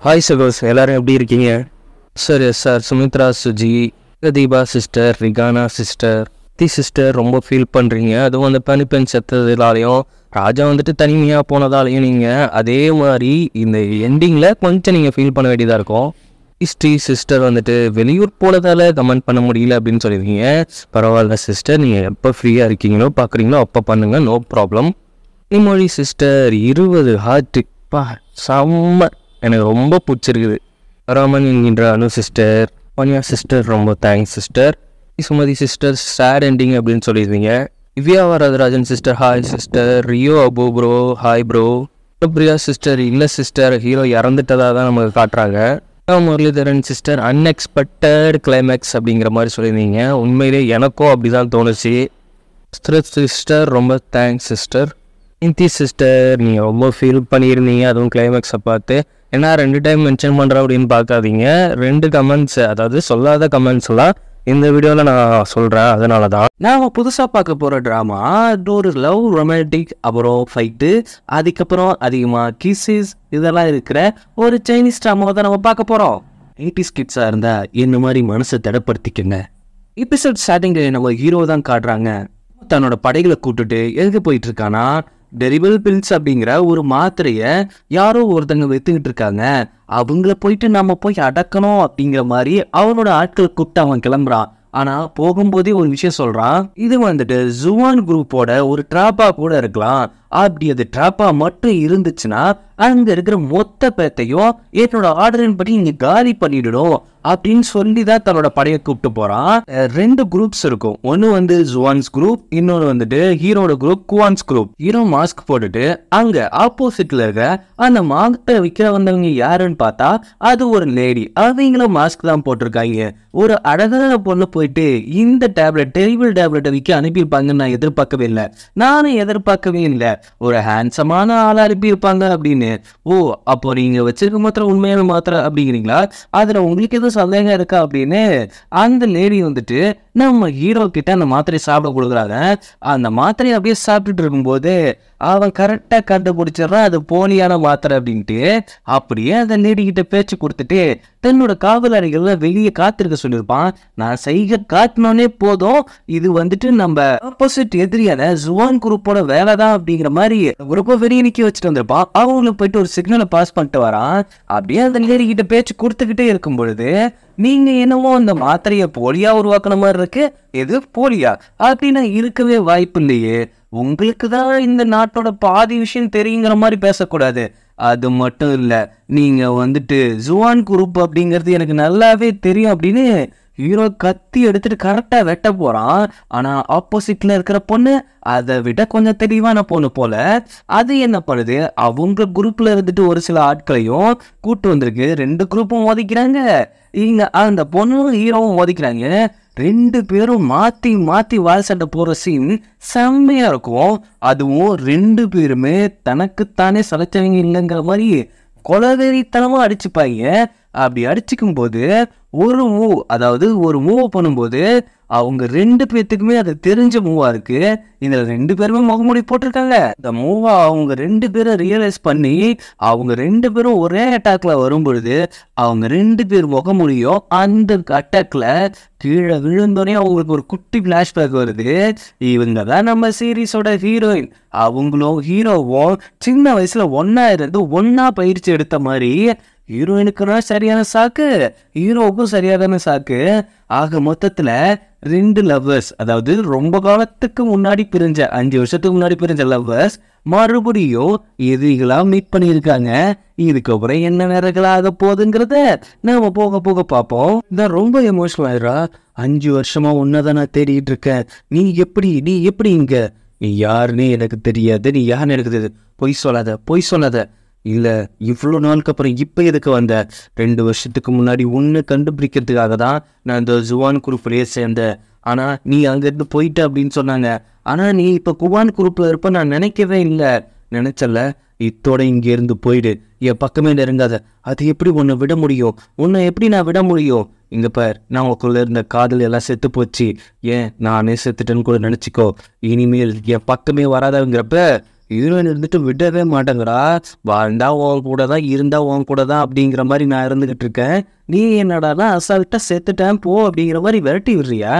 Hi சகோஸ், எல்லாரும் எப்படி இருக்கீங்க? Sir yes sir, Sumitra Suji, Deepa sister, Rihana sister, sister ரொம்ப ஃபீல் பண்ணுறீங்க. அதுவும் அந்த பனிப்பெண் செத்ததுனாலையும் ராஜா வந்துட்டு தனிமையாக போனதாலையும் நீங்கள் அதே மாதிரி இந்த எண்டிங்கில் கொஞ்சம் நீங்கள் ஃபீல் பண்ண வேண்டியதாக இருக்கும். சிஸ்டர் வந்துட்டு வெளியூர் போனதால் கமெண்ட் பண்ண முடியல அப்படின்னு சொல்லியிருக்கீங்க. பரவாயில்ல சிஸ்டர், நீங்கள் எப்போ ஃப்ரீயாக இருக்கீங்களோ பார்க்குறீங்களோ அப்போ பண்ணுங்கள், நோ ப்ராப்ளம். மொழி சிஸ்டர் 20 ஹார்ட்டு பா, செம்ம, எனக்கு ரொம்ப பிடிச்சிருக்குது. ராமன் என்கின்ற அனு சிஸ்டர், பனியா சிஸ்டர் ரொம்ப thanks sister. Sumathi sister sad ending அப்படின்னு சொல்லியிருந்தீங்க. Divya Varadarajan sister hi sister. Rio Abu bro hi bro. Priya sister இல்லை சிஸ்டர், ஹீரோ இறந்துட்டதாக தான் நமக்கு காட்டுறாங்க. முரளிதரன் சிஸ்டர் அன்எக்ஸ்பெக்டட் கிளைமேக்ஸ் அப்படிங்கிற மாதிரி சொல்லியிருந்தீங்க. உண்மையிலே எனக்கும் அப்படி தான் தோணுச்சு. சிஸ்டர் ரொம்ப தேங்க்ஸ் சிஸ்டர். சிஸ்டர் நீங்கள் ரொம்ப ஃபீல் பண்ணியிருந்தீங்க, அதுவும் கிளைமேக்ஸை பார்த்து. ஏன்னா 2 டைம் மென்ஷன் பண்ணுறேன் அப்படின்னு பார்க்காதீங்க. 2 கமெண்ட்ஸ், அதாவது சொல்லாத கமெண்ட்ஸ்லாம் இந்த வீடியோவில் நான் சொல்கிறேன். அதனால தான் நாம் புதுசாக பார்க்க போகிற ட்ராமா ஒரு லவ் ரொமான்டிக், அப்புறம் ஃபைட்டு, அதுக்கப்புறம் அதிகமாக கிஸ்ஸஸ் இதெல்லாம் இருக்கிற ஒரு சைனீஸ் ட்ராமாவை தான் நம்ம பார்க்க போகிறோம். 80s கிட்ஸாக இருந்தால் என்ன மாதிரி மனசை தடப்படுத்திக்கங்க. எபிசோட் ஸ்டார்டிங்கில் நம்ம ஹீரோ தான் காட்டுறாங்க. தன்னோட படைகளை கூட்டுட்டு எதுக்கு போயிட்டு இருக்கானா, டெரிபிள் பில்ஸ் அப்படிங்கிற ஒரு மாத்திரையை யாரோ ஒருத்தங்க வித்துக்கிட்டு இருக்காங்க, அவங்கள போயிட்டு நம்ம போய் அடக்கணும் அப்படிங்கிற மாதிரி அவனோட ஆட்கள் கூப்பிட்டு அவன் கிளம்புறான். ஆனா போகும்போதே ஒரு விஷயம் சொல்றான், இது வந்துட்டு ஜுவான் குரூப்போட ஒரு ட்ராப்பா கூட இருக்கலாம். அப்படி அது ட்ராப்பா மட்டும் இருந்துச்சுன்னா அங்க இருக்கிற மொத்த பேத்தையும் என்னோட ஆர்டரின் படி நீங்க காலி பண்ணிடணும் அப்படின்னு சொல்லி தான் தன்னோட படையை கூப்பிட்டு போறான். 2 குரூப்ஸ் இருக்கும். ஒன்னு வந்து ஜுவான்ஸ் குரூப், இன்னொன்று வந்துட்டு ஹீரோட group quants group. Hero mask போட்டுட்டு அங்க ஆப்போசிட்ல இருக்க அந்த மாஸ்கை விற்க வந்தவங்க யாருன்னு பார்த்தா அது ஒரு லேடி. அவங்களும் மாஸ்க் தான் போட்டிருக்காங்க. ஒரு அழகான பொண்ணு போயிட்டு இந்த டேப்லெட் டெரிபிள் டேப்லெட்டை விற்க அனுப்பியிருப்பாங்கன்னு நான் எதிர்பார்க்கவே இல்லை. நானும் எதிர்பார்க்கவே இல்லை ஒரு ஹேண்ட்ஸமான ஆளா அனுப்பியிருப்பாங்க அப்படின்னு. ஓ, அப்போ நீங்க வச்சிருக்க மாத்திரம் உண்மையான மாத்திரை அப்படிங்கிறீங்களா? அதுல உங்களுக்கு எதுவும் சந்தேகம் இருக்கா அப்படின்னு அந்த லேடி வந்துட்டு நம்ம ஹீரோ கிட்ட அந்த மாத்திரையை சாப்பிட கொடுக்குறாங்க. அந்த மாத்திரையை அப்படியே சாப்பிட்டுட்டு இருக்கும்போது அவன் கரெக்டா கண்டுபிடிச்சிடறான் அது போலியான மாத்திரை அப்படின்ட்டு. அப்படியே அந்த லேடி கிட்ட பேச்சு கொடுத்துட்டு தன்னோட காவலாளிகள் வெளியே காத்திருக்க சொல்லியிருப்பான். நான் செய்க காட்டினோன்னே போதும், இது வந்துட்டு நம்ம ஆப்போசிட் எதிரியான ஜுவான் குரூப்போட வேலை தான் அப்படிங்கிற மாதிரி குரூப்பை வெளியே நிக்க வச்சுட்டு வந்திருப்பான். அவங்களுக்கு போயிட்டு ஒரு சிக்னலை பாஸ் பண்ணிட்டு வரான். அப்படியே அந்த லேடி கிட்ட பேச்சு கொடுத்துக்கிட்டே இருக்கும் பொழுது, நீங்க என்னவோ அந்த மாத்திரையை போலியா உருவாக்குன மாதிரி இருக்கு, எது போலியா அப்படின்னா இருக்கவே வாய்ப்பு இல்லையே, உங்களுக்கு தான் இந்த நாட்டோட பாதி விஷயம் தெரியுங்கிற மாதிரி பேசக்கூடாது. அது மட்டும் இல்ல, நீங்க வந்துட்டு ஜுவான் குரூப் அப்படிங்கிறது எனக்கு நல்லாவே தெரியும் அப்படின்னு ஹீரோ கத்தி எடுத்துட்டு கரெக்டா வெட்ட போறான். ஆனா ஆப்போசிட்ல இருக்கிற பொண்ணு அதை விட கொஞ்சம் தெளிவான பொண்ணு போல. அது என்ன பண்ணுது, அவங்க குரூப்ல இருந்துட்டு ஒரு சில ஆட்களையும் கூட்டு வந்திருக்கு. 2 குரூப்பும் மோதிக்கிறாங்க. இங்க அந்த பொண்ணும் ஹீரோவும் மோதிக்கிறாங்க. 2 பேரும் மாத்தி மாத்தி வால் சண்டை போற சீன் செம்மையா இருக்கும். அதுவும் 2 பேருமே தனக்குத்தானே சலைச்சவங்க இல்லைங்கிற மாதிரி கொலவெறித்தனமா அடிச்சுப்பாங்க. அப்படி அடிச்சுக்கும் போது ஒரு மூவ், அதாவது ஒரு மூவ் பண்ணும்போது அவங்க 2 பேர்த்துக்குமே அது தெரிஞ்ச மூவா இருக்கு. இதுல 2 பேருமே முகமூடி போட்டிருக்காங்க. இந்த மூவா அவங்க 2 பேரும் ரியலைஸ் பண்ணி அவங்க 2 பேரும் ஒரே அட்டாக்ல வரும் பொழுது அவங்க 2 பேர் முகமூடியும் அந்த அட்டாக்ல கீழே விழுந்தோடனே அவங்களுக்கு ஒரு குட்டி பிளாஷ்பேக் வருது. இவங்க தான் நம்ம சீரீஸோட ஹீரோயின். அவங்களும் ஹீரோவும் சின்ன வயசுல ஒன்னா இருந்து ஒன்னா பயிற்சி எடுத்த மாதிரி ஹீரோயினுக்குன்னா சரியான சாக்கு, ஹீரோவுக்கும் சரியான சாக்கு. ஆக மொத்தத்துல 2 லவ்வர்ஸ், அதாவது ரொம்ப காலத்துக்கு முன்னாடி பிரிஞ்ச 5 வருஷத்துக்கு முன்னாடி பிரிஞ்ச லவ்வர்ஸ் மறுபடியும் எதிரிகளா மீட் பண்ணியிருக்காங்க. இதுக்கப்புறம் என்ன நேரங்களாக போகுதுங்கிறத நாம போக போக பார்ப்போம். இதான் ரொம்ப எமோஷனல் ஆயிடுறா. 5 வருஷமா ஒன்னதான் நான் தேடிட்டு இருக்கேன், நீ எப்படி இங்க, நீ யாருன்னு எனக்கு தெரியாது, நீ யாருன்னு எனக்கு தெரியாது, பொய் சொல்லாத. இல்லை, இவ்வளோ நாளுக்கு அப்புறம் இப்போ எதுக்கு வந்த? 2 வருஷத்துக்கு முன்னாடி ஒன்று கண்டுபிடிக்கிறதுக்காக தான் நான் இந்த ஜுவான் குரூப்லேயே சேர்ந்தேன். ஆனால் நீ அங்கேருந்து போயிட்ட அப்படின்னு சொன்னாங்க. ஆனால் நீ இப்போ குவான் குரூப்பில் இருப்ப நான் நினைக்கவே இல்லை. நினைச்சல, இத்தோட இங்கேருந்து போயிடு, என் பக்கமே நெருங்காத. அது எப்படி உன்னை விட முடியும்? உன்னை எப்படி நான் விட முடியும்? இங்கே பார், நான் உனக்குள்ளே இருந்த காதல் எல்லாம் செத்து போச்சு. ஏன் நானே செத்துட்டேன்னு கூட நினச்சிக்கோ. இனிமேல் என் பக்கமே வராதங்கிறப்ப ஹீரோயின் இருந்துட்டு விடவே மாட்டேங்கிறா. வாழ்ந்தா உன் கூட தான், இருந்தா உன் கூட தான் அப்படிங்கிற மாதிரி நான் இருந்துகிட்டு இருக்கேன். நீ என்னடானா அசால்ட்டா செத்துட்டேன் போ அப்படிங்கிற மாதிரி விரட்டி விடுறியா?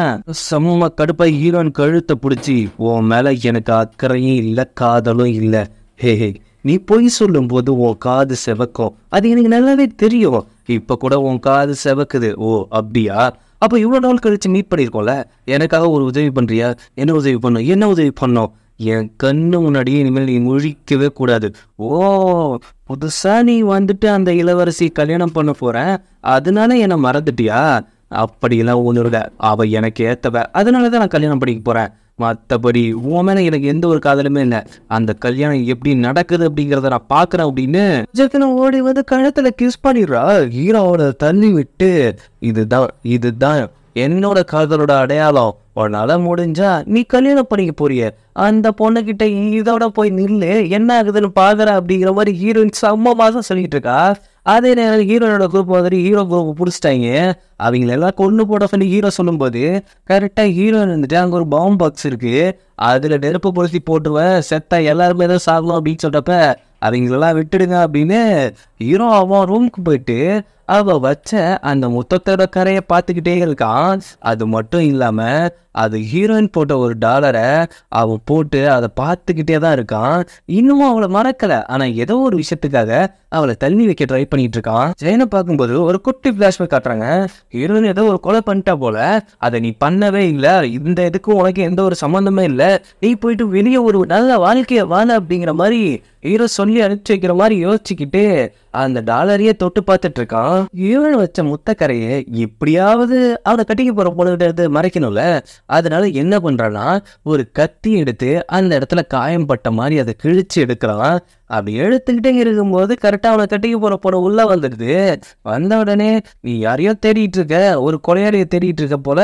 செம்ம கடுப்பா ஹீரோயின் கழுத்தை பிடிச்சி, உன் மேல எனக்கு அக்கறையும் இல்லை காதலும் இல்லை. ஹே, நீ பொய் சொல்லும் போது உன் காது செவக்கும், அது எனக்கு நல்லாவே தெரியும். இப்ப கூட உன் காது செவக்குது. ஓ அப்படியா? அப்ப இவ்வளவு நாள் கழிச்சு மீட் பண்ணிருக்கோம்ல, எனக்காக ஒரு உதவி பண்றியா? என்ன உதவி பண்ணும்? என்ன உதவி பண்ணோம்? என் கண்ணு முன்னாடியே இனிமேல் நீ முழிக்கவே கூடாது. ஓ, புதுசா நீ வந்துட்டு அந்த இளவரசி கல்யாணம் பண்ண போற, அதனால என்னை மறந்துட்டியா? அப்படியெல்லாம் ஒண்ணு, அவ எனக்கு ஏத்தவ, அதனாலதான் நான் கல்யாணம் பண்ணிக்க போறேன். மற்றபடி உன் மேல எனக்கு எந்த ஒரு காதலுமே இல்லை. அந்த கல்யாணம் எப்படி நடக்குது அப்படிங்கிறத நான் பாக்குறேன் அப்படின்னு ஜெகன ஓடி வந்து கழுத்துல கிஸ் பண்ணிடுறா. ஹீரோவோட தள்ளி விட்டு, இதுதான் என்னோட காதலோட அடையாளம். உன்னால முடிஞ்சா நீ கல்யாணம் பண்ணிக்க போறிய, அந்த பொண்ணுகிட்ட இதோட போய் நில்லு, என்ன ஆகுதுன்னு பாக்குற அப்படிங்கிற மாதிரி ஹீரோயின் செம்ம மாசம் சொல்லிட்டு இருக்கா. அதே நேரம் ஹீரோனோட குரூப் மாதிரி ஹீரோ குரூப் பிடிச்சிட்டாங்க. அவங்களெல்லாம் கொண்டு போட சொல்லி ஹீரோ சொல்லும்போது கரெக்டாக ஹீரோயின் வந்துட்டு அங்கே ஒரு பாம்பு பாக்ஸ் இருக்கு, அதில் நெருப்பு பொருத்தி போட்டுருவேன், செத்தா எல்லாருமே தான் சாகலாம் அப்படின்னு சொல்கிறப்ப அவங்களெல்லாம் விட்டுடுங்க அப்படின்னு ஹீரோ அவன் ரூமுக்கு போயிட்டு அவ வச்ச அந்த முத்தத்தோட கரையை பார்த்துக்கிட்டே இருக்கான். அது மட்டும் இல்லாம அது ஹீரோயின் போட்ட ஒரு டாலரை அவன் போட்டு அதை பார்த்துக்கிட்டே தான் இருக்கான். இன்னமும் அவளை மறக்கல, ஆனா ஏதோ ஒரு விஷயத்துக்காக அவளை தள்ளி வைக்க ட்ரை பண்ணிட்டு இருக்கான். ஜெயனை பார்க்கும்போது ஒரு குட்டி பிளாஷ்பேக் காட்டுறாங்க. ஹீரோயின் ஏதோ ஒரு கொலை பண்ணிட்டா போல, அதை நீ பண்ணவே இல்லை, இந்த இதுக்கும் உனக்கு எந்த ஒரு சம்மந்தமே இல்லை, நீ போயிட்டு வெளியே ஒரு நல்ல வாழ்க்கைய வாழ அப்படிங்கிற மாதிரி ஹீரோ சொல்லி அனுப்பிச்சு வைக்கிற மாதிரி யோசிச்சுக்கிட்டு அந்த டாலரையே தொட்டு பார்த்துட்டு இருக்கான். ஹீரோயின் வச்ச முத்தக்கரையை எப்படியாவது அவனை கட்டிக்க போற பொண்ணு மறைக்கணும்ல, அதனால என்ன பண்றான்னா ஒரு கத்தி எடுத்து அந்த இடத்துல காயம் பட்ட மாதிரி அதை கிழிச்சு எடுக்கிறான். அப்படி எடுத்துக்கிட்டே இருக்கும்போது கரெக்டா அவனை கட்டிக்க போற பொண்ணு உள்ள வந்துடுது. வந்த உடனே நீ யாரையோ தேடிட்டு இருக்க, ஒரு கொலையாளியை தேடிட்டு இருக்க போல,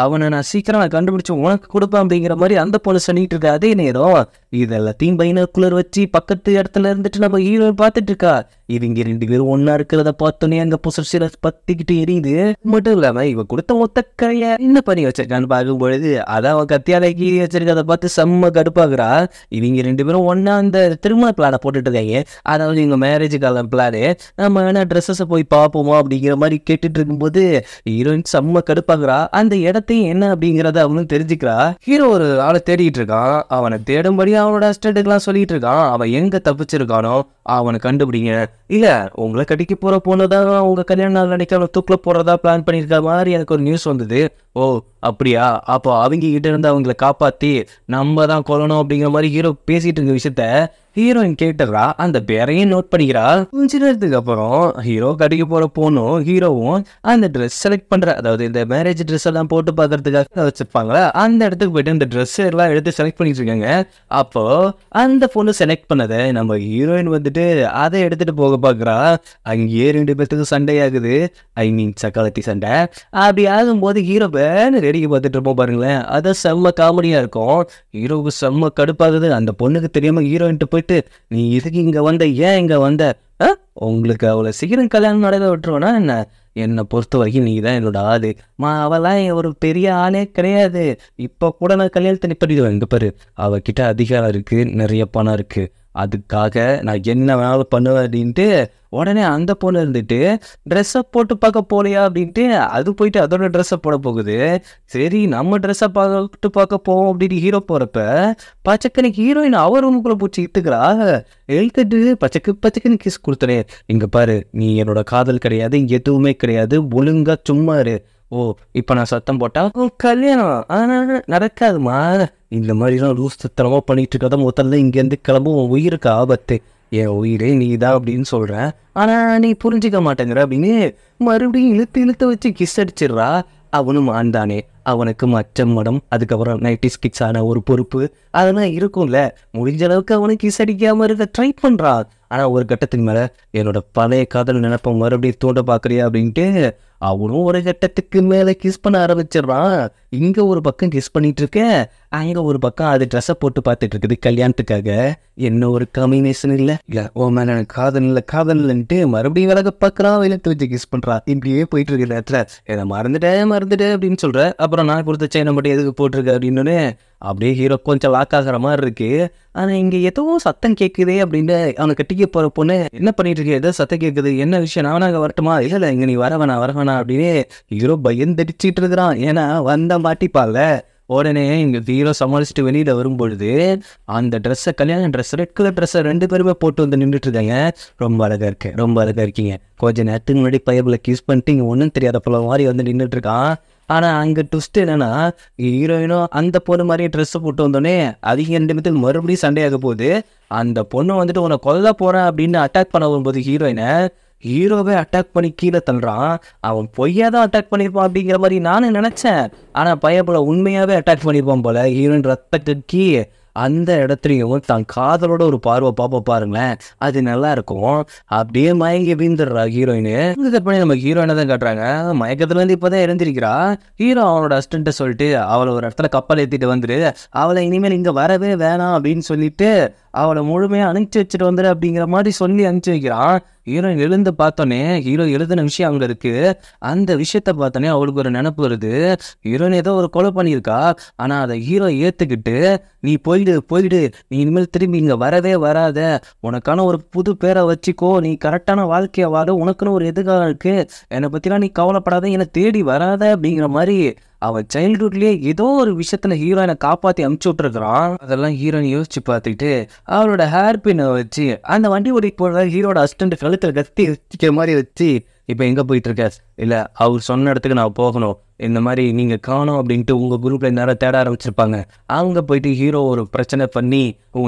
அவனை நான் சீக்கிரம் கண்டுபிடிச்சு உனக்கு கொடுப்பேன் அப்படிங்கிற மாதிரி அந்த பொண்ணு சொல்லிட்டு இருக்க. அதே நேரம் இதெல்லாத்தையும் பைனாகுலர் வச்சு பக்கத்து இடத்துல இருந்துட்டு நம்ம ஹீரோயின் பார்த்துட்டு இருக்கா. இவங்க 2 பேரும் ஒன்னா இருக்கிறத பார்த்தோன்னே அங்க பொசசில பத்திக்கிட்டு எரியுது. மட்டும் இல்லாம இவ கொடுத்த மொத்தக்கைய என்ன பண்ணி வச்சிருக்கான்னு பார்க்கும் பொழுது அதான் அவன் கத்தியால கீறி வச்சிருக்கதை பார்த்து செம்ம கடுப்பாகுறா. இவங்க 2 பேரும் ஒன்னா அந்த திருமண பிளானை போட்டுட்டு இருக்காங்க, அதாவது இவங்க மேரேஜுக்கான பிளானு. நம்ம வேணா ட்ரெஸ்ஸஸை போய் பார்ப்போமா அப்படிங்கிற மாதிரி கேட்டுட்டு இருக்கும்போது ஹீரோயின் செம்ம கடுப்பாகுறா. அந்த இடத்தையும் என்ன அப்படிங்கிறத அவனும் தெரிஞ்சுக்கிறா. ஹீரோ ஒரு ஆளை தேடிட்டு இருக்கான், அவனை தேடும்படி அவனோட அசிஸ்டன்ட்டுக்கெல்லாம் சொல்லிட்டு இருக்கான். அவன் எங்க தப்பிச்சிருக்கானோ அவனை கண்டுபிடிங்க, இல்ல உங்களை கட்டிக்க போற பொண்ணுதான் உங்க கல்யாண நாள் நினைக்க தூக்குல போறதா பிளான் பண்ணிருக்க மாதிரி எனக்கு ஒரு நியூஸ் வந்தது. ஓ அப்படியா? அப்போ அவங்க கிட்ட இருந்து அவங்களை காப்பாத்தி நம்ம தான் கொல்லணும் அப்படிங்கிற மாதிரி ஹீரோ பேசிட்டு இருக்க விஷயத்த ஹீரோயின் கேட்டுறா. அந்த பேரையும் நோட் பண்ணிக்கிறா. கொஞ்ச நேரத்துக்கு அப்புறம் ஹீரோ கட்டிக்க போற பொண்ணும் ஹீரோவும் அந்த ட்ரெஸ் செலக்ட் பண்ற, அதாவது இந்த மேரேஜ் ட்ரெஸ் எல்லாம் போட்டு பார்க்கறதுக்காக வச்சிருப்பாங்களா, அந்த இடத்துக்கு போயிட்டு இந்த ட்ரெஸ் எல்லாம் எடுத்து செலக்ட் பண்ணிட்டு இருக்காங்க. அப்போ அந்த பொண்ணு செலக்ட் பண்ணதை நம்ம ஹீரோயின் வந்துட்டு அதை எடுத்துட்டு போக பாக்குறா. அங்கேயே 2 பேத்துக்கு சண்டை ஆகுது, ஐ மீன் சக்காலத்தி சண்டை. அப்படி ஆகும்போது ஹீரோ வேணும் வேடிக்கை பார்த்துட்டு இருப்போம் பாருங்களேன், அதை செம்ம காமெடியா இருக்கும். ஹீரோவுக்கு செம்ம கடுப்பாகுது. அந்த பொண்ணுக்கு தெரியாம ஹீரோயின்ட்டு போயிட்டு நீ இதுக்கு இங்க வந்த, ஏன் இங்க வந்த, உங்களுக்கு அவ்வளவு சீக்கிரம் கல்யாணம் நடக்க விட்டுருவோனா என்ன? என்னை பொறுத்த வரைக்கும் நீ தான் என்னோட ஆளு. அவெல்லாம் ஒரு பெரிய ஆளே கிடையாது, இப்போ கூட நான் கல்யாணத்தை நிப்படிடுவேன். இங்க பாரு, அவகிட்ட அதிகாரம் இருக்கு, நிறைய பணம் இருக்கு, அதுக்காக நான் என்ன வேணாலும் பண்ணுவேன் அப்படின்ட்டு உடனே அந்த பொண்ணு இருந்துட்டு ட்ரெஸ்ஸை போட்டு பார்க்க போலையா அப்படின்ட்டு அது போயிட்டு அதோட ட்ரெஸ்ஸை போட போகுது. சரி நம்ம ட்ரெஸ்ஸை பார்க்க போவோம் அப்படின்னு ஹீரோ போகிறப்ப பச்சைக்கனுக்கு ஹீரோயின் அவர் ரூமுக்குள்ளே பூச்சி இட்டுக்கிறா. எழுத்துட்டு பச்சைக்குன்னு கிஸ் கொடுத்தனே, இங்கே பாரு நீ என்னோட காதல் கிடையாது, எதுவுமே கிடையாது, ஒழுங்கா சும்மா இரு. ஓ இப்போ நான் சத்தம் போட்டா கல்யாணம் ஆனால் நடக்காதுமா, இந்த மாதிரிலாம் லூஸ் தரமாக பண்ணிட்டு இருக்காத, முதல்ல இங்கேருந்து கிளம்பும், உன் உயிருக்கு ஆபத்து, என் உயிரே நீ தான் அப்படின்னு சொல்கிறேன், ஆனால் நீ புரிஞ்சிக்க மாட்டேங்கிற அப்படின்னு மறுபடியும் இழுத்து வச்சு கிஸ் அடிச்சிடுறா. அவனும் ஆண்டானே, அவனுக்கு மச்சம் மடம், அதுக்கப்புறம் 90s கிட்ஸ் ஆன ஒரு பொறுப்பு அதெல்லாம் இருக்கும்ல, முடிஞ்ச அளவுக்கு அவனுக்கு கிஸ் அடிக்காமல் இருக்க ட்ரை பண்ணுறான். ஆனால் ஒரு கட்டத்துக்கு மேலே என்னோட பழைய காதல் நினைப்ப மறுபடியும் தோண்ட பார்க்குறியா அப்படின்ட்டு அவனும் ஒரு கட்டத்துக்கு மேலே கிஸ் பண்ண ஆரம்பிச்சிடுறான். இங்கே ஒரு பக்கம் கெஸ் பண்ணிட்டு இருக்கேன், அங்கே ஒரு பக்கம் அது ட்ரெஸ்ஸை போட்டு பார்த்துட்டு இருக்குது கல்யாணத்துக்காக. என்ன ஒரு காம்பினேஷன் இல்லை ஓ மேலே எனக்கு காதல் இல்லைன்ட்டு மறுபடியும் விலக பார்க்குறான், விலத்து வச்சு கிஸ் பண்ணுறா. இப்படியே போயிட்டு இருக்கிற இடத்துல இதை மறந்துட்டேன் அப்படின்னு சொல்கிற. அப்புறம் நான் கொடுத்த செயினை மட்டும் எதுக்கு போட்டிருக்க அப்படின்னு அப்படியே ஹீரோ கொஞ்சம் லாக் ஆகிற மாதிரி இருக்கு. ஆனால் இங்கே ஏதோ சத்தம் கேட்குதே அப்படின்னு அவனை கட்டிக்க போகிற பொண்ணு என்ன பண்ணிட்டு இருக்கு, ஏதோ சத்தம் கேட்குது, என்ன விஷயம், நான் அங்கே வரட்டுமா, இல்லை இங்கே நீ வர வேணா அப்படின்னு ஹீரோ பயந்தடிச்சிட்டு இருக்கிறான். ஏன்னா வந்த மாட்டிப்பால. உடனே இங்கே ஹீரோ சமாளிச்சுட்டு வெளியில் வரும்பொழுது அந்த ட்ரெஸ்ஸை, கல்யாண ட்ரெஸ், ரெட் கலர் ட்ரெஸ்ஸை 2 பேருமே போட்டு வந்து நின்றுட்டு இருக்காங்க. ரொம்ப அழகாக இருக்கீங்க. கொஞ்சம் நேரத்துக்கு முன்னாடி பையபில் கிஸ் பண்ணிட்டு இங்கே ஒன்றும் தெரியாத போல மாதிரி வந்து நின்றுட்டு இருக்கான். ஆனால் அங்கே ட்விஸ்ட் என்னன்னா, ஹீரோயினும் அந்த பொண்ணு மாதிரியே ட்ரெஸ்ஸை போட்டு வந்தோடனே அதிக 2 பேத்துக்கு மறுபடியும் சண்டையாக போகுது. அந்த பொண்ணு வந்துட்டு உன்னை கொல்ல போகிறேன் அப்படின்னு அட்டாக் பண்ண வரும்போது ஹீரோவே அட்டாக் பண்ணி கீழே தள்ளுறான். அவன் பொய்யாதான் அட்டாக் பண்ணியிருப்பான் அப்படிங்கிற மாதிரி நானும் நினச்சேன். ஆனால் பையன் போல உண்மையாகவே அட்டாக் பண்ணியிருப்பான் போல. ஹீரோயின் ரத்த கக்கி அந்த இடத்துலையும் தான் காதலோட ஒரு பார்வை பாருங்களேன், அது நல்லா இருக்கும். அப்படியே மயங்கி வீந்துடுறா ஹீரோயின். கட் பண்ணி நம்ம ஹீரோயினை தான் காட்டுறாங்க. மயக்கத்துலேருந்து இப்போதான் இறந்திருக்கிறா. ஹீரோ அவனோட அசிஸ்டண்ட்டை சொல்லிட்டு அவளை ஒரு இடத்துல கப்பல் ஏற்றிட்டு வந்துடு, அவளை இனிமேல் இங்கே வரவே வேணாம் அப்படின்னு சொல்லிட்டு அவளை முழுமையாக அனுப்பிச்சி வச்சுட்டு வந்துடு அப்படிங்கிற மாதிரி சொல்லி அனுப்பிச்சி வைக்கிறான். ஹீரோயின் எழுந்து பார்த்தோன்னே, ஹீரோ எழுதின விஷயம் அங்கே இருக்கு. அந்த விஷயத்த பார்த்தோன்னே அவளுக்கு ஒரு நினப்பு வருது. ஹீரோயின் ஏதோ ஒரு கொலை பண்ணியிருக்கா. ஆனால் அதை ஹீரோ ஏற்றுக்கிட்டு, நீ போயிடு, நீ இனிமேல் திரும்பி இங்கே வரவே வராத, உனக்கான ஒரு புது பேரை வச்சுக்கோ, நீ கரெக்டான வாழ்க்கையை வாழ, உனக்குன்னு ஒரு எதிர்காலம் இருக்கு, என்னை பற்றிலாம் நீ கவலைப்படாத, என்னை தேடி வராத அப்படிங்கிற மாதிரி அவன் சைல்டுஹுட்லேயே ஏதோ ஒரு விஷயத்துல ஹீரோயினை காப்பாற்றி அமுச்சு விட்டுருக்குறான். அதெல்லாம் ஹீரோயின் யோசிச்சு பார்த்துக்கிட்டு அவரோட ஹேர் பின்னை வச்சு அந்த வண்டி ஓடிக்கு போகிற ஹீரோட அசிஸ்டண்ட் கழுத்தில் கத்தி வச்சுக்கிற மாதிரி வச்சு, இப்போ எங்கே போயிட்டுருக்க, இல்லை அவர் சொன்ன இடத்துக்கு நான் போகணும், இந்த மாதிரி நீங்கள் காணோம் அப்படின்ட்டு உங்கள் குரூப்பில் நேரம் தேட ஆரம்பிச்சிருப்பாங்க. அவங்க போயிட்டு ஹீரோ ஒரு பிரச்சனை பண்ணி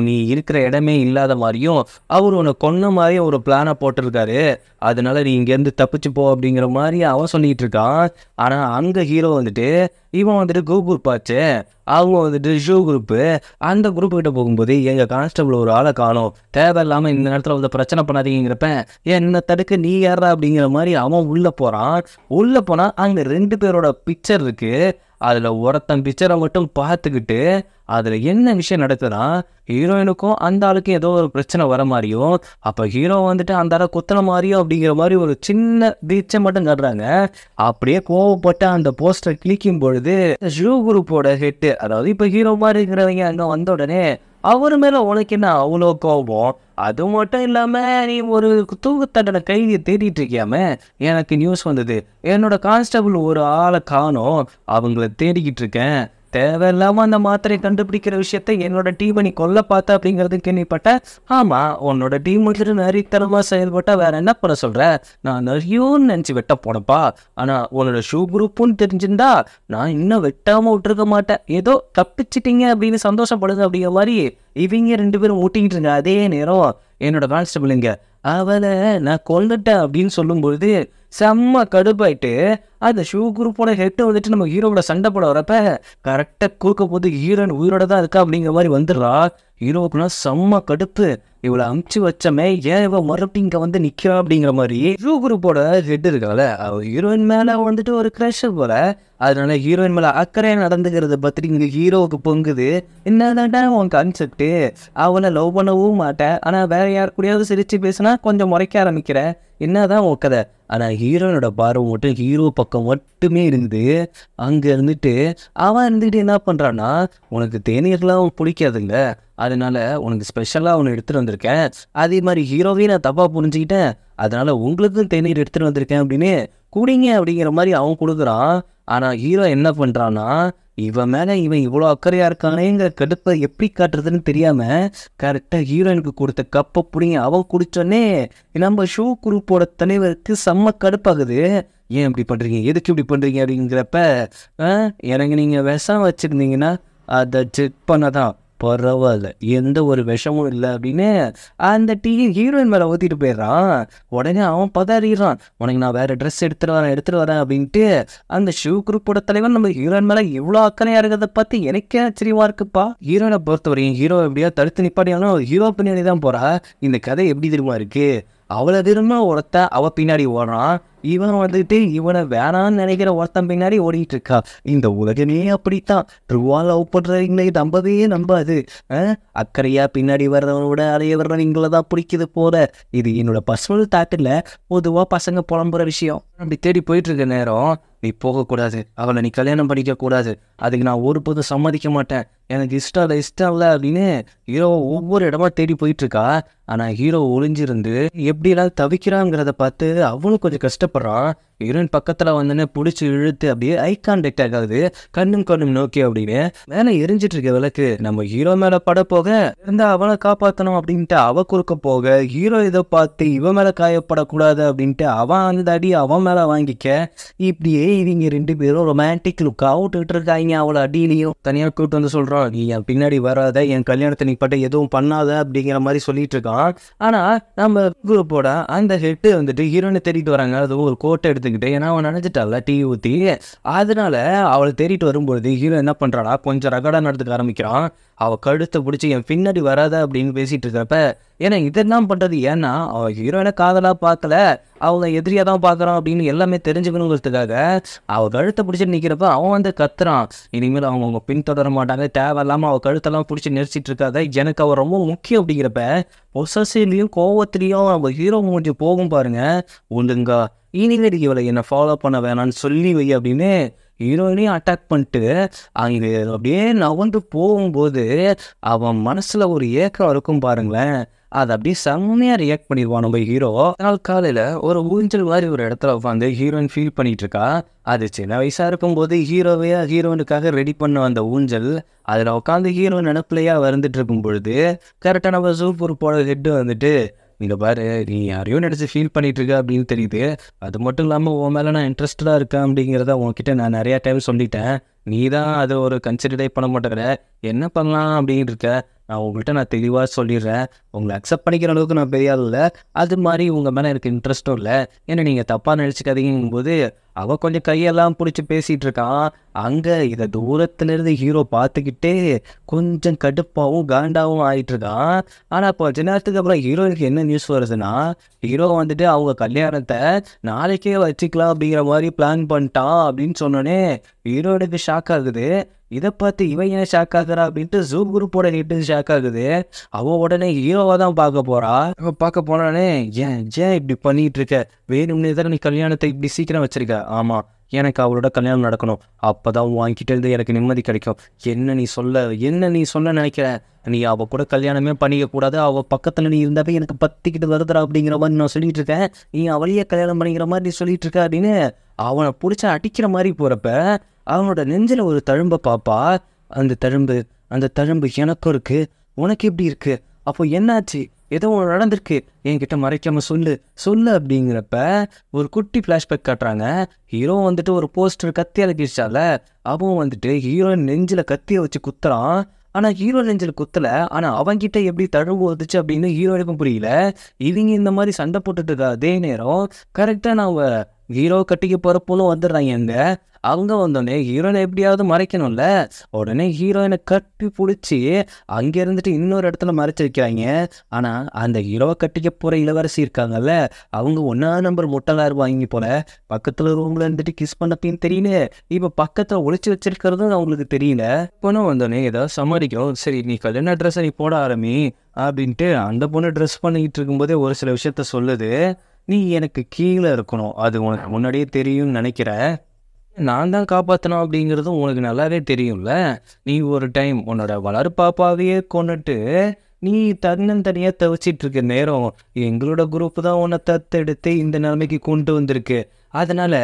நீ இருக்கிற இடமே இல்லாத மாதிரியும் அவர் உன்னை கொன்ன மாதிரியும் ஒரு பிளானை போட்டிருக்காரு, அதனால நீ இங்கேருந்து தப்பிச்சு போ அப்படிங்கிற மாதிரி அவன் சொல்லிகிட்டு இருக்கான். ஆனால் அங்கே ஹீரோ வந்துட்டு இவன் வந்துட்டு குரூப் ஆச்சு, அவங்க வந்துட்டு ஷூ குரூப்பு, அந்த குரூப் கிட்ட போகும்போது எங்கள் கான்ஸ்டபிள் ஒரு ஆளை காணும், தேவையில்லாமல் இந்த நேரத்தில் வந்து பிரச்சனை பண்ணாதீங்கிறப்ப என்ன தடுக்க நீ யாரா அப்படிங்கிற மாதிரி அவன் உள்ளே போகிறான். உள்ளே போனால் அங்கே 2 பேரோட பிக்சர் இருக்கு. அதில் ஒருத்தன் பிக்சரை மட்டும் பார்த்துக்கிட்டு அதில் என்ன விஷயம் நடக்குதுன்னா, ஹீரோயினுக்கும் அந்த ஆளுக்கும் ஏதோ ஒரு பிரச்சனை வர மாதிரியும், அப்போ ஹீரோ வந்துட்டு அந்த ஆளை குத்துன மாதிரியும் அப்படிங்கிற மாதிரி ஒரு சின்ன பீச்சை மட்டும் காட்டுறாங்க. அப்படியே கோவப்பட்டு அந்த போஸ்டர் கிளிக்கும் பொழுது ஷூ குரூப்போட ஹெட்டு, அதாவது இப்போ ஹீரோ மாதிரி இருக்கிறவங்க அங்கே வந்த உடனே அவர் மேலே உனக்கு என்ன அவ்வளோ கோபம், அது மட்டும் இல்லாமல் நீ ஒரு தூக்குத்தண்டனை கைதியை தேடிட்டு இருக்கியாமே, எனக்கு நியூஸ் வந்தது, என்னோட கான்ஸ்டபிள் ஒரு ஆளை காணோம், அவங்கள தேடிக்கிட்டு இருக்கேன், தேவையில்லாமல் அந்த மாத்திரை கண்டுபிடிக்கிற விஷயத்த என்னோட டீமை நீ கொல்ல பார்த்த அப்படிங்கிறது கேள்விப்பட்ட. ஆமாம், உன்னோட டீம் வந்துட்டு நரித்தனமாக செயல்பட்டால் வேற என்ன பண்ண சொல்கிற, நான் நிறையோன்னு நினச்சி வெட்ட போனப்பா, ஆனால் உன்னோட ஷூ குரூப்புன்னு தெரிஞ்சிருந்தா நான் இன்னும் வெட்டாமல் விட்டுருக்க மாட்டேன், ஏதோ தப்பிச்சிட்டிங்க அப்படின்னு சந்தோஷப்படுது அப்படிங்கிற மாதிரி இவங்க 2 பேரும் ஊட்டிக்கிட்டு இருங்க. அதே நேரம் என்னோட கான்ஸ்டபிள் இங்கே அவளை நான் கொல்லுட்டேன் அப்படின்னு சொல்லும்பொழுது செம்ம கடுப்பாயிட்டு அந்த ஷூ குரூப்போட ஹெட்டு வந்துட்டு நம்ம ஹீரோவோட சண்டை போட வரப்ப கரெக்டாக கூக்க போது ஹீரோயின் உயிரோட தான் இருக்கா அப்படிங்கிற மாதிரி வந்துடுறா. ஹீரோவுக்குன்னா செம்ம கடுப்பு, இவளை அமுச்சு வச்சமே ஏன் இவ மறுபடியும் இங்கே வந்து நிற்கிறா அப்படிங்கிற மாதிரி. ஷூ குரூப்போட ஹெட் இருக்கால, அவள் ஹீரோயின் மேலே வந்துட்டு ஒரு க்ரஷ் போல, அதனால ஹீரோயின் மேலே அக்கறையாக நடந்துக்கிறத பற்றி இங்கே ஹீரோவுக்கு பொங்குது. என்னதான்டா உன் கான்செப்ட்டு, அவளை லவ் பண்ணவும் மாட்டேன், ஆனால் வேற யார் கூடயாவது சிரித்து பேசினா கொஞ்சம் முறைக்க ஆரம்பிக்கிறேன், என்னதான் உன் கதை. ஆனால் ஹீரோயினோட பார்வை மட்டும் ஹீரோ பக்கம் மட்டுமே இருந்து அங்கே இருந்துட்டு அவன் இருந்துக்கிட்டு என்ன பண்ணுறான்னா, உனக்கு தேநீர்லாம் பிடிக்காதுங்க, அதனால உனக்கு ஸ்பெஷலாக ஒன்று எடுத்துகிட்டு வந்திருக்கேன், அதே மாதிரி ஹீரோவையும் நான் தப்பாக புரிஞ்சுக்கிட்டேன், அதனால உங்களுக்கும் தேநீர் எடுத்துகிட்டு வந்திருக்கேன் அப்படின்னு குடிங்க அப்படிங்கிற மாதிரி அவன் கொடுக்குறான். ஆனால் ஹீரோ என்ன பண்ணுறான்னா, இவன் மேலே இவன் இவ்வளோ அக்கறையாக இருக்கானேங்கிற கடுப்பை எப்படி காட்டுறதுன்னு தெரியாமல் கரெக்டாக ஹீரோயினுக்கு கொடுத்த கப்பை பிடிங்க அவன் குடித்தோடனே நம்ம ஷூ குரூப்போட தலைவருக்கு செம்ம கடுப்பாகுது. ஏன் இப்படி பண்ணுறீங்க, எதுக்கு இப்படி பண்ணுறீங்க அப்படிங்கிறப்ப, எனக்கு நீங்கள் விஷம் வச்சுருந்தீங்கன்னா அதை செக் பண்ண தான், பரவாயில்ல எந்த ஒரு விஷமும் இல்லை அப்படின்னு அந்த ஹீரோயின் மேலே ஊற்றிட்டு போயிடுறான். உடனே அவன் பதறிடுறான், உனக்கு நான் வேறு ட்ரெஸ் எடுத்துகிட்டு வரேன் அப்படின்ட்டு. அந்த ஷூ குரூப்போட தலைவன் நம்ம ஹீரோயின் மேலே இவ்வளோ அக்கறையாக இருக்கிறத பார்த்து எனக்கே ஆச்சரியமாக இருக்குப்பா. ஹீரோயினை பொறுத்தவரையும் ஹீரோ எப்படியா தடுத்து நிப்பாட்டியானோ ஹீரோ பின்னாடி தான் போகிறா. இந்த கதை எப்படி தெரியுமா இருக்குது, அவளை விரும்ப ஒருத்த அவள் பின்னாடி ஓடுறான், இவன் வந்துட்டு இவனை வேணான்னு நினைக்கிற ஒருத்தன் பின்னாடி ஓடிட்டு இருக்கா. இந்த உலகமே அப்படித்தான். ட்ரூவா லவ் பண்றவங்களை நம்பவே நம்பாது. அக்கறையா பின்னாடி வர்றவனோட அலைய வர்றவங்களை தான் பிடிக்குது போல. இது என்னோட பர்சனல் தாட்டில் பொதுவாக பசங்க புலம்புற விஷயம். அப்படி தேடி போயிட்டு இருக்க நேரம் நீ போகக்கூடாது, அவளை நீ கல்யாணம் பண்ணிக்க கூடாது, அதுக்கு நான் ஒருபோதும் சம்மதிக்க மாட்டேன், எனக்கு இஷ்டம் இல்லை அப்படின்னு ஹீரோ ஒவ்வொரு இடமா தேடி போயிட்டு இருக்கா. ஆனால் ஹீரோ ஒளிஞ்சிருந்து எப்படிலாம் தவிக்கிறாங்கிறத பார்த்து அவனும் கொஞ்சம் கஷ்டப்படுறான். ஹீரோயின் பக்கத்தில் வந்தோடனே பிடிச்சி இழுத்து அப்படியே ஐ கான்டாக்ட் ஆகாது, கண்ணும் நோக்கி அப்படின்னு மேலே எரிஞ்சிட்டு இருக்க விளக்கு நம்ம ஹீரோ மேலே பட போக இருந்தா அவனை காப்பாற்றணும் அப்படின்ட்டு அவ குறுக்க போக, ஹீரோ இதை பார்த்து இவன் மேலே காயப்படக்கூடாது அப்படின்ட்டு அவன் அந்த அடி அவன் மேலே வாங்கிக்க. இப்படியே இவங்க 2 பேரும் ரொமான்டிக் லுக்கா விட்டுட்டு இருக்காங்க. அவளை அடியிலையும் தனியாக கூப்பிட்டு வந்து சொல்கிறான், நீ என் பின்னாடி வராத, என் கல்யாணத்தை நீ பட்ட எதுவும் பண்ணாத அப்படிங்கிற மாதிரி சொல்லிட்டு இருக்கான். ஆனால் நம்ம குரூப்போட அந்த ஹெட்டு வந்துட்டு ஹீரோனை தேடிட்டு வராங்க. அது ஒரு கோட்டை எடுத்துக்கிட்டு, ஏன்னா அவன் நினைச்சிட்டால டீ ஊற்றி, அதனால அவளை தேடிட்டு வரும்பொழுது ஹீரோ என்ன பண்ணுறானா கொஞ்சம் ரகடாக நடந்துக்க ஆரம்பிக்கிறான். அவள் கழுத்தை பிடிச்சி என் பின்னாடி வராத அப்படின்னு பேசிட்டு இருக்கப்ப, ஏன்னா இதெல்லாம் பண்ணுறது ஏன்னா அவள் ஹீரோயினை காதலாக பார்க்கல, அவங்க எதிரியாக தான் பார்க்குறான் அப்படின்னு எல்லாமே தெரிஞ்சுக்கணுங்கிறதுக்காக அவள் கழுத்தை பிடிச்சிட்டு நிற்கிறப்ப அவன் வந்து கத்துறான், இனிமேல் அவங்க பின்தொடர மாட்டாங்க, தேவையில்லாமல் அவள் கழுத்தெல்லாம் பிடிச்சி நெரிச்சிட்டு இருக்காத, எனக்கு அவள் ரொம்ப முக்கியம் அப்படிங்கிறப்ப பொசசிலையும் கோவத்திலையும் அவள் ஹீரோ முடிஞ்சு போகும் பாருங்க. ஒழுங்கா இனிமேல் இவளை என்னை ஃபாலோ பண்ண வேணான்னு சொல்லி வை அப்படின்னு ஹீரோயினையும் அட்டாக் பண்ணிட்டு அங்கே அப்படியே நவந்து போகும்போது அவன் மனசில் ஒரு ஏக்கம் இருக்கும் பாருங்களேன். அதை அப்படியே செம்மையாக ரியாக்ட் பண்ணிடுவான் நம்ம ஹீரோ. அதனால் காலையில் ஒரு ஊஞ்சல் மாதிரி ஒரு இடத்துல உட்காந்து ஹீரோயின் ஃபீல் பண்ணிட்டு இருக்கா. அது சின்ன வயசாக இருக்கும்போது ஹீரோயினுக்காக ரெடி பண்ண அந்த ஊஞ்சல், அதில் உட்காந்து ஹீரோயின் நினப்பிலையாக வந்துட்டு இருக்கும் பொழுது கரெக்டாக நம்ம சூப்பர் போட ஹெட்டு வந்துட்டு, இங்கே பாரு நீ யாரையோ நினச்சி ஃபீல் பண்ணிட்டு இருக்க அப்படின்னு தெரியுது, அது மட்டும் இல்லாமல் உன் மேலே நான் இன்ட்ரெஸ்டடாக இருக்கேன் அப்படிங்கிறத உன்கிட்ட நான் நிறையா டைம் சொல்லிட்டேன், நீ தான் அதை ஒரு கன்சிடரே பண்ண மாட்டேங்கிற, என்ன பண்ணலாம் அப்படின்னு இருக்க, நான் தெளிவாக சொல்லிடுறேன், உங்களை அக்செப்ட் பண்ணிக்கிற அளவுக்கு நான் பெரிய ஆள் இல்லை, அது மாதிரி உங்கள் மேலே எனக்கு இன்ட்ரெஸ்ட்டும் இல்லை, ஏன்னா நீங்கள் தப்பாக நினச்சிக்காதீங்கும் போது அவள் கொஞ்சம் கையெல்லாம் பிடிச்சி பேசிகிட்டு இருக்கான். அங்கே இதை தூரத்துலேருந்து ஹீரோ பார்த்துக்கிட்டே கொஞ்சம் கடுப்பாகவும் காண்டாகவும் ஆகிட்டு இருக்கான். ஆனால் இப்போ கொஞ்ச நேரத்துக்கு அப்புறம் ஹீரோயினுக்கு என்ன நியூஸ் வருதுன்னா, ஹீரோ வந்துட்டு அவங்க கல்யாணத்தை நாளைக்கே வச்சுக்கலாம் அப்படிங்கிற மாதிரி பிளான் பண்ணிட்டான் அப்படின்னு சொன்னோன்னே ஹீரோயினுக்கு ஷாக் ஆகுது. இதை பார்த்து இவன் ஏன் ஷாக் ஆகுறா அப்படின்ட்டு ஜூம் குரூப்போட ஹிட்டு ஷாக் ஆகுது. அவன் உடனே ஹீரோவை தான் பார்க்க போறா. அவன் பார்க்க போனானே, ஏன் இப்படி பண்ணிட்டு இருக்க, வேணும்னே தான் நீ கல்யாணத்தை இப்படி சீக்கிரம் வச்சிருக்க, ஆமாம் எனக்கு அவளோட கல்யாணம் நடக்கணும், அப்போதான் வாங்கிட்டு இருந்து எனக்கு நிம்மதி கிடைக்கும், என்ன நீ சொல்ல நினைக்கிற, நீ அவள் கூட கல்யாணமே பண்ணிக்க கூடாது, அவள் பக்கத்தில் நீ இருந்தாவே எனக்கு பத்திக்கிட்டு வருதுடா அப்படிங்கிற மாதிரி நான் சொல்லிட்டு இருக்கேன், நீ அவளையே கல்யாணம் பண்ணிக்கிற மாதிரி நீ சொல்லிட்டு இருக்க அப்படின்னு அவனை பிடிச்ச அடிக்கிற மாதிரி போகிறப்ப அவனோட நெஞ்சில் ஒரு தழும்பை பாப்பா. அந்த தழும்பு எனக்கும் இருக்கு, உனக்கு எப்படி இருக்கு, அப்போ என்னாச்சு, ஏதோ ஒன்று நடந்திருக்கு, என்கிட்ட மறைக்காம சொல்லு அப்படிங்கிறப்ப ஒரு குட்டி ஃப்ளாஷ்பேக் காட்டுறாங்க. ஹீரோ வந்துட்டு ஒரு போஸ்டர் கத்தியால் கிழிச்சால, அவன் வந்துட்டு ஹீரோயின் நெஞ்சில் கத்தியை வச்சு குத்துறான். ஆனால் ஹீரோ நெஞ்சில் குத்தலை, ஆனால் அவன்கிட்ட எப்படி தழும்பு வந்துச்சு அப்படின்னு ஹீரோனுக்கும் புரியல. இவங்க இந்த மாதிரி சண்டை போட்டுட்டு இருக்கா அதே நேரம் கரெக்டாக நான் ஹீரோ கட்டிக்க போகிறப்போலும் வந்துடுறாங்க. அங்கே வந்தோடனே ஹீரோயினை எப்படியாவது மறைக்கணும்ல, உடனே ஹீரோயினை கட்டி பிடிச்சி அங்கே இருந்துட்டு இன்னொரு இடத்துல மறைச்சி வைக்கிறாங்க. ஆனால் அந்த ஹீரோவை கட்டிக்க போகிற இளவரசி இருக்காங்கல்ல, அவங்க 1ஆம் நம்பர் முட்டலாக இருப்பாங்க போல, பக்கத்தில் ரூமில் இருந்துட்டு கிஸ் பண்ணப்பின்னு தெரியல, இப்போ பக்கத்தில் ஒழிச்சு வச்சிருக்கிறதும் அவங்களுக்கு தெரியல. பொண்ணு வந்தோடனே ஏதாவது சமாளிக்கும், சரி நீ கல்யாண ட்ரெஸ்ஸை நீ போட ஆரம்பி அப்படின்ட்டு அந்த பொண்ணு ட்ரெஸ் பண்ணிக்கிட்டு இருக்கும்போதே ஒரு சில விஷயத்த சொல்லுது. நீ எனக்கு கீழே இருக்கணும், அது உனக்கு முன்னாடியே தெரியும்னு நினைக்கிறேன், நான் தான் காப்பாற்றணும் அப்படிங்கிறதும் உனக்கு நல்லாவே தெரியும்ல, நீ ஒரு டைம் உன்னோட வளர் பாப்பாவையே கொண்டுட்டு நீ தன்னந்தனியாக தவிச்சிட்டு இருக்க நேரம் எங்களோட குரூப்பு தான் உன்னை தத்தெடுத்து இந்த நிலைமைக்கு கொண்டு வந்திருக்கு, அதனால்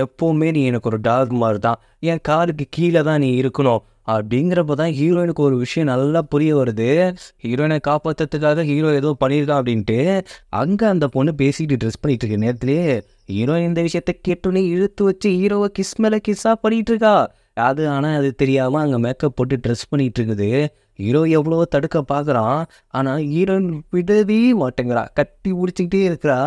எப்போவுமே நீ எனக்கு ஒரு டாக் மாதிரி தான், என் காலுக்கு கீழே தான் நீ இருக்கணும் அப்படிங்கிறப்ப தான் ஹீரோயினுக்கு ஒரு விஷயம் நல்லா புரிய வருது. ஹீரோயினை காப்பாற்றுறதுக்காக ஹீரோ ஏதோ பண்ணியிருக்கான் அப்படின்ட்டு அங்கே அந்த பொண்ணு பேசிக்கிட்டு ட்ரெஸ் பண்ணிட்டு இருக்க நேரத்துலேயே ஹீரோயின் இந்த விஷயத்த கேட்டோன்னே இழுத்து வச்சு ஹீரோவை கிஸ் மேலே கிஸ்ஸாக பண்ணிகிட்டு இருக்கா. ஆனால் அது தெரியாமல் அங்கே மேக்கப் போட்டு ட்ரெஸ் பண்ணிகிட்டு இருக்குது. ஹீரோ எவ்வளவோ தடுக்க பார்க்குறான், ஆனால் ஹீரோயின் விடவே மாட்டேங்கிறா, கட்டி பிடிச்சிக்கிட்டே இருக்கிறா.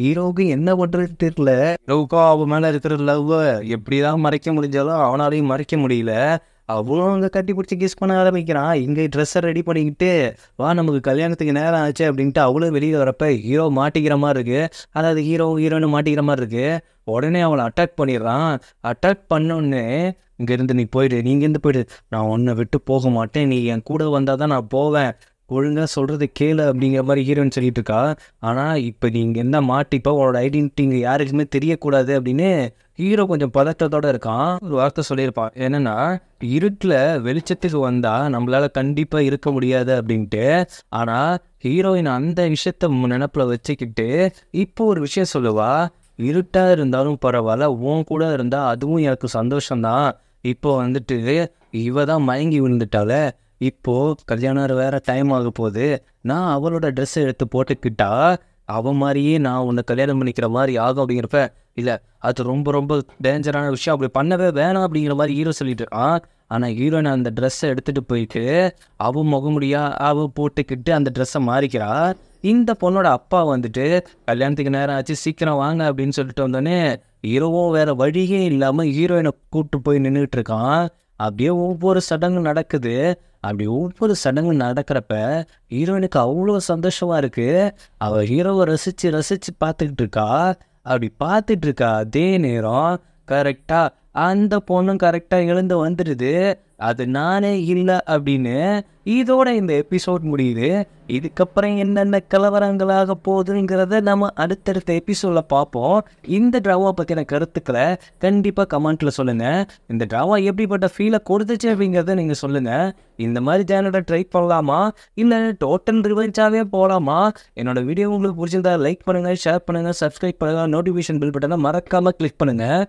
ஹீரோவுக்கு என்ன பண்ணுறது தெரியல. ஹீரோவுக்கும் அவன் மேலே இருக்கிற லவ்வை எப்படி தான் மறைக்க முடிஞ்சாலும் அவனாலையும் மறைக்க முடியல. அவளும் அங்கே கட்டி பிடிச்சி கிஸ் பண்ண ஆரம்பிக்கிறான். இங்கே ட்ரெஸ்ஸை ரெடி பண்ணிக்கிட்டு வா நமக்கு கல்யாணத்துக்கு நேரம் ஆச்சு அப்படின்ட்டு அவளும் வெளியில் வரப்ப ஹீரோ மாட்டிக்கிற மாதிரி இருக்கு. அதாவது ஹீரோயின் மாட்டிக்கிற மாதிரி இருக்கு. உடனே அவளை அட்டாக் பண்ணிடுறான். அட்டாக் பண்ணோடனே இங்கேருந்து நீ போயிடு, நீ இங்கேருந்து போயிடு, நான் உன்னை விட்டு போக மாட்டேன், நீ என் கூட வந்தால் தான் நான் போவேன், ஒழுங்காக சொல்கிறது கேளு அப்படிங்கிற மாதிரி ஹீரோயின் சொல்லிட்டு இருக்கா. ஆனால் இப்போ நீ இங்கே என்ன மாட்டிப்போ உன்னோட ஐடென்டிட்டி இங்கே யாருக்குமே தெரியக்கூடாது அப்படின்னு ஹீரோ கொஞ்சம் பதட்டத்தோடு இருக்கான். ஒரு வார்த்தை சொல்லியிருப்பான், என்னென்னா இருட்டில் வெளிச்சத்துக்கு வந்தால் நம்மளால் கண்டிப்பாக இருக்க முடியாது அப்படின்ட்டு. ஆனால் ஹீரோயின் அந்த விஷயத்த நினப்பில் வச்சுக்கிட்டு இப்போ ஒரு விஷயம் சொல்லுவா, இருட்டாக இருந்தாலும் பரவாயில்ல, உன் கூட இருந்தால் அதுவும் எனக்கு சந்தோஷம்தான். இப்போ வந்துட்டு இவ தான் மயங்கி விழுந்துட்டால, இப்போது கல்யாணம் வேறு டைம் ஆக போகுது, நான் அவளோட ட்ரெஸ்ஸை எடுத்து போட்டுக்கிட்டா அவன் மாதிரியே நான் உன்னை கல்யாணம் பண்ணிக்கிற மாதிரி ஆகும் அப்படிங்கிறப்ப, இல்லை அது ரொம்ப ரொம்ப டேஞ்சரான விஷயம், அப்படி பண்ணவே வேணாம் அப்படிங்கிற மாதிரி ஹீரோ சொல்லிட்டு இருக்கான். ஆனால் ஹீரோயின் அந்த ட்ரெஸ்ஸை எடுத்துகிட்டு போயிட்டு அவன் முகமுடியா அவள் போட்டுக்கிட்டு அந்த ட்ரெஸ்ஸை மாறிக்கிறா. இந்த பொண்ணோட அப்பா வந்துட்டு கல்யாணத்துக்கு நேரம் ஆச்சு சீக்கிரம் வாங்க அப்படின்னு சொல்லிட்டு வந்தோடனே ஹீரோவும் வேறு வழியே இல்லாமல் ஹீரோயினை கூப்பிட்டு போய் நின்றுட்டு இருக்கான். அப்படியே ஒவ்வொரு சடங்கு நடக்குது. அப்படி ஒவ்வொரு சடங்கு நடக்கிறப்ப ஹீரோயினுக்கு அவ்வளோ சந்தோஷமாக இருக்குது. அவள் ஹீரோவை ரசித்து ரசித்து பார்த்துக்கிட்டு இருக்கா. அப்படி பார்த்துட்டு இருக்கா அதே நேரம் கரெக்டாக அந்த பொண்ணும் கரெக்டாக எழுந்து வந்துடுது. அது நானே இல்லை அப்படின்னு. இதோட இந்த எபிசோட் முடியுது. இதுக்கப்புறம் என்னென்ன கலவரங்களாக போகுதுங்கிறத நம்ம அடுத்தடுத்த எபிசோடில் பார்ப்போம். இந்த ட்ராமா பற்றின கருத்துக்களை கண்டிப்பாக கமெண்ட்டில் சொல்லுங்கள். இந்த ட்ராமா எப்படிப்பட்ட ஃபீலை கொடுத்துச்சு அப்படிங்கிறத நீங்கள் சொல்லுங்கள். இந்த மாதிரி சேனலை ட்ரை பண்ணலாமா இல்லை டோட்டல் ரிவெஞ்சாகவே போகலாமா? என்னோட வீடியோ உங்களுக்கு பிடிச்சிருந்தா லைக் பண்ணுங்கள், ஷேர் பண்ணுங்கள், சப்ஸ்கிரைப் பண்ணுங்கள், நோட்டிஃபிகேஷன் பில் பட்டனை மறக்காமல் கிளிக் பண்ணுங்கள்.